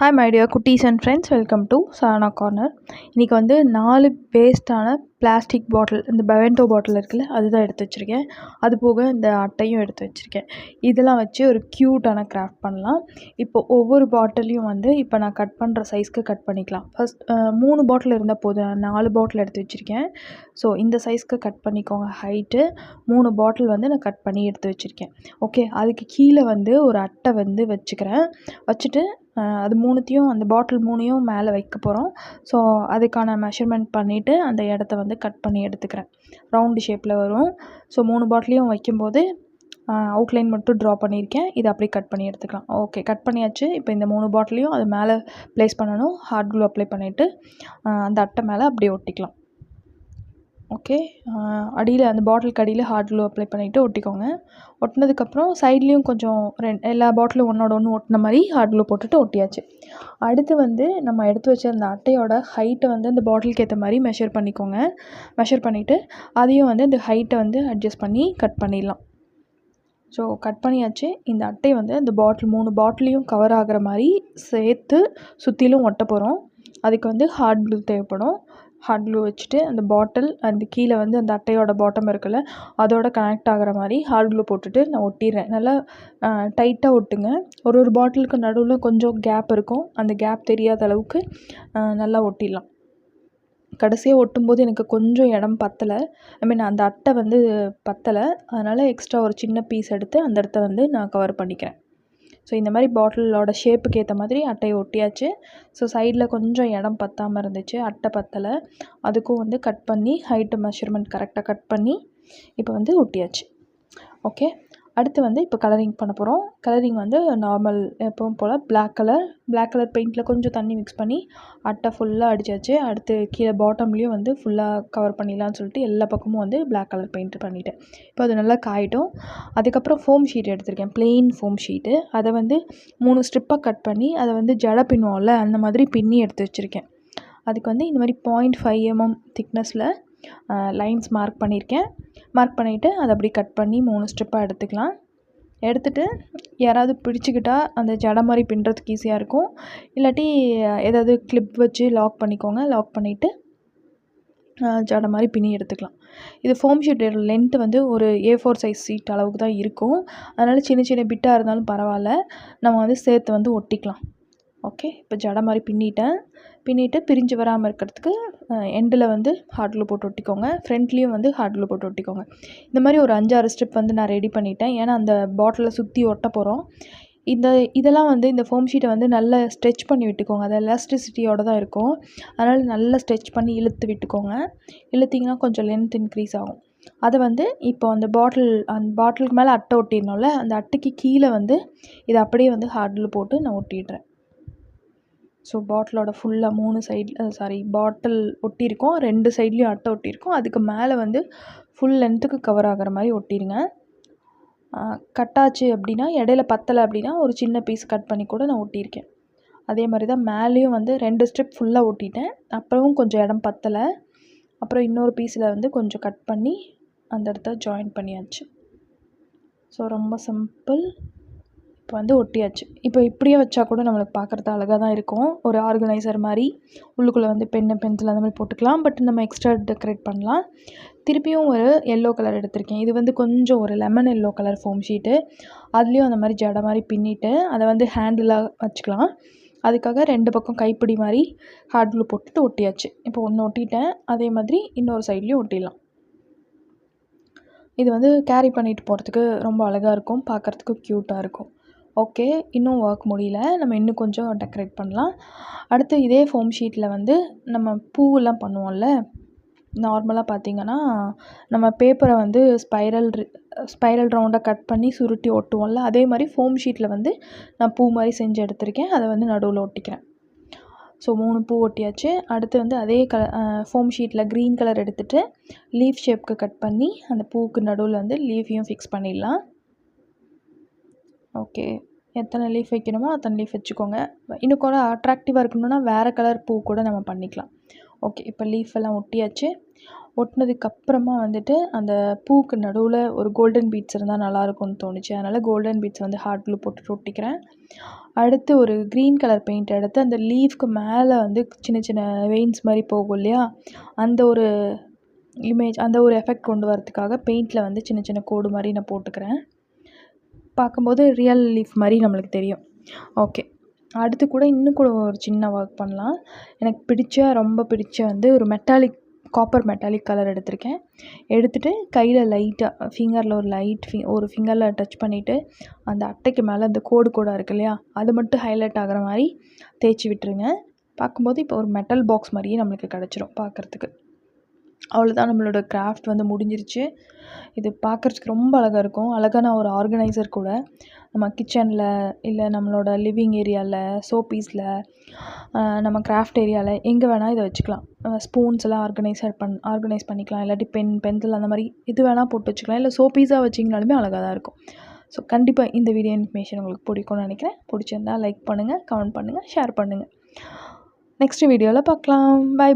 Hi my dear குட்டீஸ் and friends, welcome to Sahana corner. இன்றைக்கி வந்து 4 வேஸ்ட்டான பிளாஸ்டிக் பாட்டில், இந்த பெவென்டோ பாட்டில் இருக்குல்ல, அதுதான் எடுத்து வச்சுருக்கேன். அது போக இந்த அட்டையும் எடுத்து வச்சுருக்கேன். இதெல்லாம் வச்சு ஒரு க்யூட்டான கிராஃப்ட் பண்ணலாம். இப்போ ஒவ்வொரு பாட்டிலையும் வந்து இப்போ நான் கட் பண்ணுற சைஸ்க்கு கட் பண்ணிக்கலாம். ஃபஸ்ட் 3 பாட்டில் இருந்தால் போதும். 4 பாட்டில் எடுத்து வச்சுருக்கேன். ஸோ இந்த சைஸ்க்கு கட் பண்ணிக்கோங்க. ஹைட்டு 3 பாட்டில் வந்து நான் கட் பண்ணி எடுத்து வச்சுருக்கேன். ஓகே, அதுக்கு கீழே வந்து ஒரு அட்டை வந்து வச்சுக்கிறேன். வச்சுட்டு அது 3த்தையும், அந்த பாட்டில் 3யும் மேலே வைக்க போகிறோம். ஸோ அதுக்கான மெஷர்மெண்ட் பண்ணிவிட்டு அந்த இடத்த வந்து கட் பண்ணி எடுத்துக்கிறேன். ரவுண்டு ஷேப்பில் வரும். ஸோ 3 பாட்டிலையும் வைக்கும்போது அவுட்லைன் மட்டும் ட்ரா பண்ணியிருக்கேன். இதை அப்படியே கட் பண்ணி எடுத்துக்கலாம். ஓகே, கட் பண்ணியாச்சு. இப்போ இந்த 3 பாட்டிலையும் அது மேலே ப்ளேஸ் பண்ணணும். ஹாட் க்ளூ அப்ளை பண்ணிவிட்டு அந்த அட்டை மேலே அப்படியே ஒட்டிக்கலாம். ஓகே, அடியில் அந்த பாட்டிலுக்கு அடியில் ஹாட் க்ளூ அப்ளை பண்ணிவிட்டு ஒட்டிக்கோங்க. ஒட்டினதுக்கப்புறம் சைட்லேயும் கொஞ்சம் எல்லா பாட்டிலும் ஒன்றோட ஒன்று ஒட்டின மாதிரி ஹாட் க்ளூ போட்டுட்டு ஒட்டியாச்சு. அடுத்து வந்து நம்ம எடுத்து வச்ச அந்த அட்டையோட ஹைட்டை வந்து அந்த பாட்டிலுக்கு ஏற்ற மாதிரி மெஷர் பண்ணிக்கோங்க. மெஷர் பண்ணிவிட்டு அதையும் வந்து இந்த ஹைட்டை வந்து அட்ஜஸ்ட் பண்ணி கட் பண்ணிடலாம். ஸோ கட் பண்ணியாச்சு. இந்த அட்டை வந்து அந்த பாட்டில் 3 பாட்டிலையும் கவர் ஆகிற மாதிரி சேர்த்து சுற்றிலும் ஒட்ட போகிறோம். அதுக்கு வந்து ஹாட் க்ளூ தேவைப்படும். ஹாட் க்ளூ வச்சுட்டு அந்த பாட்டில் அந்த கீழே வந்து அந்த அட்டையோட பாட்டம் இருக்குல்ல, அதோட கனெக்ட் ஆகிற மாதிரி ஹாட் க்ளூ போட்டுட்டு நான் ஒட்டிடுறேன். நல்லா டைட்டாக ஒட்டுங்க. ஒரு பாட்டிலுக்கு நடுவில் கொஞ்சம் கேப் இருக்கும். அந்த கேப் தெரியாத அளவுக்கு நல்லா ஒட்டிடலாம். கடைசியாக ஒட்டும்போது எனக்கு கொஞ்சம் இடம் பத்தலை. அந்த அட்டை வந்து பத்தலை. அதனால் எக்ஸ்ட்ரா ஒரு சின்ன பீஸ் எடுத்து அந்த இடத்த வந்து நான் கவர் பண்ணிக்கிறேன். ஸோ இந்த மாதிரி பாட்டிலோட ஷேப்புக்கு ஏற்ற மாதிரி அட்டையை ஒட்டியாச்சு. ஸோ சைடில் கொஞ்சம் இடம் பத்தாமல் இருந்துச்சு, அட்டை பத்தலை. அதுக்கும் வந்து கட் பண்ணி ஹைட்டு மெஷர்மெண்ட் கரெக்டாக கட் பண்ணி இப்போ வந்து ஒட்டியாச்சு. ஓகே, அடுத்து வந்து இப்போ கலரிங் பண்ண போகிறோம். கலரிங் வந்து நார்மல் எப்பவும் போல் பிளாக் கலர் பெயிண்டில் கொஞ்சம் தண்ணி மிக்ஸ் பண்ணி அட்டை ஃபுல்லாக அடித்தாச்சு. அடுத்து கீழே பாட்டம்லேயும் வந்து ஃபுல்லாக கவர் பண்ணிடலான்னு சொல்லிட்டு எல்லா பக்கமும் வந்து பிளாக் கலர் பெயிண்ட் பண்ணிவிட்டேன். இப்போ அது நல்லா காயிட்டும். அதுக்கப்புறம் ஃபோம் ஷீட் எடுத்திருக்கேன், பிளெயின் ஃபோம் ஷீட்டு. அதை வந்து 3 ஸ்ட்ரிப்பாக கட் பண்ணி அதை வந்து ஜடை பின்னுவோம்ல, அந்த மாதிரி பின்னி எடுத்து வச்சுருக்கேன். அதுக்கு வந்து இந்த மாதிரி 0.5 mm திக்னஸில் லைன்ஸ் மார்க் பண்ணியிருக்கேன். மார்க் பண்ணிவிட்டு அதை அப்படி கட் பண்ணி 3 ஸ்ட்ரிப்பாக எடுத்துக்கலாம். எடுத்துகிட்டு யாராவது பிடிச்சிக்கிட்டா அந்த ஜடை மாதிரி பின்னுறதுக்கு ஈஸியாக இருக்கும். இல்லாட்டி ஏதாவது கிளிப் வச்சு லாக் பண்ணிக்கோங்க. லாக் பண்ணிவிட்டு ஜடை மாதிரி பின்னி எடுத்துக்கலாம். இது ஃபோம் ஷீட்டோட லென்த்து வந்து ஒரு A4 சைஸ் ஷீட் அளவுக்கு தான் இருக்கும். அதனால் சின்ன சின்ன பிட்டாக இருந்தாலும் பரவாயில்ல, நம்ம வந்து சேர்த்து வந்து ஒட்டிக்கலாம். ஓகே, இப்போ ஜடை மாதிரி பின்னிட்டு பிரிஞ்சு வராமல் இருக்கிறதுக்கு எண்டில் வந்து ஹாட் க்ளூ போட்டு ஒட்டிக்கோங்க. ஃப்ரண்ட்லேயும் வந்து ஹாட் க்ளூ போட்டு ஒட்டிக்கோங்க. இந்த மாதிரி ஒரு 5-6 ஸ்டெப் வந்து நான் ரெடி பண்ணிட்டேன். ஏன்னா அந்த பாட்டிலை சுற்றி ஒட்ட போகிறோம். இதெல்லாம் வந்து இந்த ஃபோம் ஷீட்டை வந்து நல்லா ஸ்ட்ரெச் பண்ணி விட்டுக்கோங்க. அது எலாஸ்டிசிட்டியோடு தான் இருக்கும். அதனால் நல்லா ஸ்ட்ரெச் பண்ணி இழுத்து விட்டுக்கோங்க. இழுத்திங்கன்னா கொஞ்சம் லென்த் இன்க்ரீஸ் ஆகும். அதை வந்து இப்போ அந்த பாட்டிலுக்கு மேலே அட்டை ஒட்டிடணும்ல, அந்த அட்டைக்கு கீழே வந்து இதை அப்படியே வந்து ஹாட் க்ளூ போட்டு நான் ஒட்டிடுறேன். ஸோ பாட்டிலோட ஃபுல்லாக 3 சைடில் பாட்டில் ஒட்டியிருக்கோம். 2 சைட்லேயும் அட்டை ஒட்டியிருக்கோம். அதுக்கு மேலே வந்து ஃபுல் லென்த்துக்கு கவர் ஆகிற மாதிரி ஒட்டிடுங்க. கட்டாச்சு அப்படின்னா, இடையில பத்தலை அப்படின்னா ஒரு சின்ன பீஸ் கட் பண்ணி கூட நான் ஒட்டியிருக்கேன். அதே மாதிரி தான் மேலேயும் வந்து 2 ஸ்ட்ரிப் ஃபுல்லாக ஒட்டிட்டேன். அப்புறமும் கொஞ்சம் இடம் பத்தலை. அப்புறம் இன்னொரு பீஸில் வந்து கொஞ்சம் கட் பண்ணி அந்த இடத்த ஜாயின் பண்ணியாச்சு. ஸோ ரொம்ப சிம்பிள். இப்போ வந்து ஒட்டியாச்சு. இப்போ இப்படியே வச்சா கூட நம்மளுக்கு பார்க்குறது அழகாக தான் இருக்கும். ஒரு ஆர்கனைசர் மாதிரி உள்ளுக்குள்ளே வந்து பென்னு, பென்சில் அந்த மாதிரி போட்டுக்கலாம். பட் நம்ம எக்ஸ்ட்ரா டெக்கரேட் பண்ணலாம். திருப்பியும் ஒரு எல்லோ கலர் எடுத்திருக்கேன். இது வந்து கொஞ்சம் ஒரு lemon yellow colour foam sheet. அதுலேயும் அந்த மாதிரி ஜடை மாதிரி பின்னிட்டு அதை வந்து ஹேண்டிலாக வச்சுக்கலாம். அதுக்காக 2 பக்கம் கைப்பிடி மாதிரி ஹாட் க்ளூ போட்டுட்டு ஒட்டியாச்சு. இப்போ ஒன்று ஒட்டிட்டேன். அதே மாதிரி இன்னொரு சைட்லேயும் ஒட்டிடலாம். இது வந்து கேரி பண்ணிட்டு போகிறதுக்கு ரொம்ப அழகாக இருக்கும், பார்க்குறதுக்கு க்யூட்டாக இருக்கும். ஓகே, இன்னும் ஒர்க் முடியல. நம்ம இன்னும் கொஞ்சம் டெக்கரேட் பண்ணலாம். அடுத்து இதே ஃபோம் ஷீட்டில் வந்து நம்ம பூவெல்லாம் பண்ணுவோம்ல, நார்மலாக பார்த்திங்கன்னா நம்ம பேப்பரை வந்து ஸ்பைரல் ரவுண்டாக கட் பண்ணி சுருட்டி ஒட்டுவோம்ல, அதே மாதிரி ஃபோம் ஷீட்டில் வந்து நான் பூ மாதிரி செஞ்சு எடுத்திருக்கேன். அதை வந்து நடுவில் ஒட்டிக்கிறேன். ஸோ 3 பூ ஒட்டியாச்சு. அடுத்து வந்து அதே ஃபோம் ஷீட்டில் க்ரீன் கலர் எடுத்துகிட்டு லீஃப் ஷேப்க்கு கட் பண்ணி அந்த பூவுக்கு நடுவில் வந்து லீஃபையும் ஃபிக்ஸ் பண்ணிடலாம். ஓகே, எத்தனை லீஃப் வைக்கணுமோ அத்தனை லீஃப் வச்சுக்கோங்க. இன்னும் கூட அட்ராக்டிவாக இருக்கணும்னா வேறு கலர் பூ கூட நம்ம பண்ணிக்கலாம். ஓகே, இப்போ லீஃப் எல்லாம் ஒட்டியாச்சு. ஒட்டினதுக்கப்புறமா வந்துட்டு அந்த பூவுக்கு நடுவில் ஒரு கோல்டன் பீட்ஸ் இருந்தால் நல்லாயிருக்கும்னு தோணுச்சு. அதனால் கோல்டன் பீட்ஸ் வந்து ஹாட் க்ளூ போட்டு ஒட்டிக்கிறேன். அடுத்து ஒரு க்ரீன் கலர் பெயிண்ட் எடுத்து அந்த லீஃப்க்கு மேலே வந்து சின்ன சின்ன வெயின்ஸ் மாதிரி போகும் இல்லையா, அந்த ஒரு இமேஜ், அந்த ஒரு எஃபெக்ட் கொண்டு வரதுக்காக பெயிண்டில் வந்து சின்ன சின்ன கோடு மாதிரி நான் போட்டுக்கிறேன். பார்க்கும்போது ரியல் லீஃப் மாதிரி நம்மளுக்கு தெரியும். ஓகே, அடுத்து கூட இன்னும் கூட ஒரு சின்ன ஒர்க் பண்ணலாம். எனக்கு ரொம்ப பிடிச்ச வந்து ஒரு காப்பர் மெட்டாலிக் கலர் எடுத்திருக்கேன். எடுத்துகிட்டு கையில் லைட்டாக ஃபிங்கரில் ஒரு ஃபிங்கரில் டச் பண்ணிவிட்டு அந்த அட்டைக்கு மேலே அந்த கோடாக இருக்கு இல்லையா, அது மட்டும் ஹைலைட் ஆகிற மாதிரி தேய்ச்சி விட்டுருங்க. பார்க்கும்போது இப்போ ஒரு மெட்டல் பாக்ஸ் மாதிரியே நம்மளுக்கு கிடச்சிரும் பார்க்குறதுக்கு. அவ்வளோதான், நம்மளோட கிராஃப்ட் வந்து முடிஞ்சிருச்சு. இது பார்க்குறதுக்கு ரொம்ப அழகாக இருக்கும். அழகான ஒரு ஆர்கனைசர் கூட. நம்ம கிச்சனில் இல்லை நம்மளோட லிவிங் ஏரியாவில், ஷோபீஸில், நம்ம கிராஃப்ட் ஏரியாவில் எங்கே வேணால் இதை வச்சுக்கலாம். ஸ்பூன்ஸ் எல்லாம் ஆர்கனைஸ் பண்ணிக்கலாம். இல்லாட்டி பென்சில் அந்த மாதிரி இது வேணால் போட்டு வச்சுக்கலாம். இல்லை ஷோபீஸாக வச்சிங்கனாலுமே அழகாக தான் இருக்கும். ஸோ கண்டிப்பாக இந்த வீடியோ இன்ஃபர்மேஷன் உங்களுக்கு பிடிக்கும்னு நினைக்கிறேன். பிடிச்சிருந்தால் லைக் பண்ணுங்கள், கமெண்ட் பண்ணுங்கள், ஷேர் பண்ணுங்கள். நெக்ஸ்ட் வீடியோவில் பார்க்கலாம். பை.